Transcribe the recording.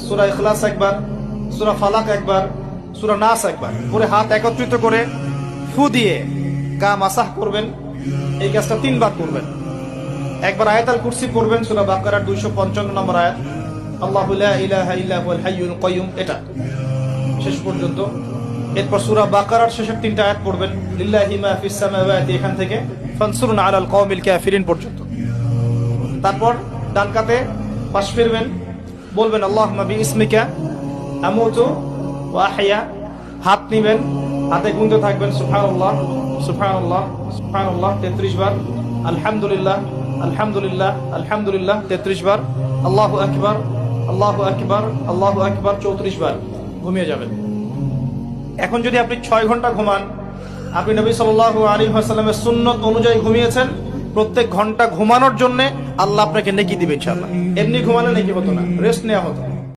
সূরা ইখলাস একবার, সূরা ফালাক একবার, সূরা নাস একবার পরে হাত একত্রিত করে ফু দিয়ে গা মাসাহ করবেন। এই কাজটা 3 বার করবেন। একবার আয়াতুল কুরসি পড়বেন, সূরা বাকারার 255 নম্বর আয়াত, আল্লাহু লা ইলাহা ইল্লা হুয়াল হাইয়ুল কাইয়ুম, এটা শেষ পর্যন্ত। এরপর সূরা বাকারার শেষের 3টা আয়াত পড়বেন, লিল্লাহি মা ফিস সামাওয়াতি, এখান থেকে ফানসুরনা আলাল কওমিল কাফিরিন পর্যন্ত। তারপর ডান কাতে পাশ ফিরবেন, বলবেন আল্লাহুম্মা বিইসমিকা আমুতু ওয়া আহইয়া। হাত নিবেন, হাতে গুনতে থাকবেন সুবহানাল্লাহ সুবহানাল্লাহ সুবহানাল্লাহ 33 বার, আলহামদুলিল্লাহ আলহামদুলিল্লাহ আলহামদুলিল্লাহ 33 বার, আল্লাহু আকবার আল্লাহু আকবার আল্লাহু আকবার 34 বার। ঘুমিয়ে যাবেন। এখন যদি আপনি 6 ঘন্টা ঘুমান, আপনি নবী সাল্লাল্লাহু আলাইহি ওয়াসাল্লামের সুন্নাত অনুযায়ী ঘুমিয়েছেন, প্রত্যেক ঘন্টা ঘুমানোর জন্য আল্লাহ আপনাকে নেকি দিবে ইনশাআল্লাহ। এমনি ঘুমালে নেকি হতো না, রেস্ট নেওয়া হতো।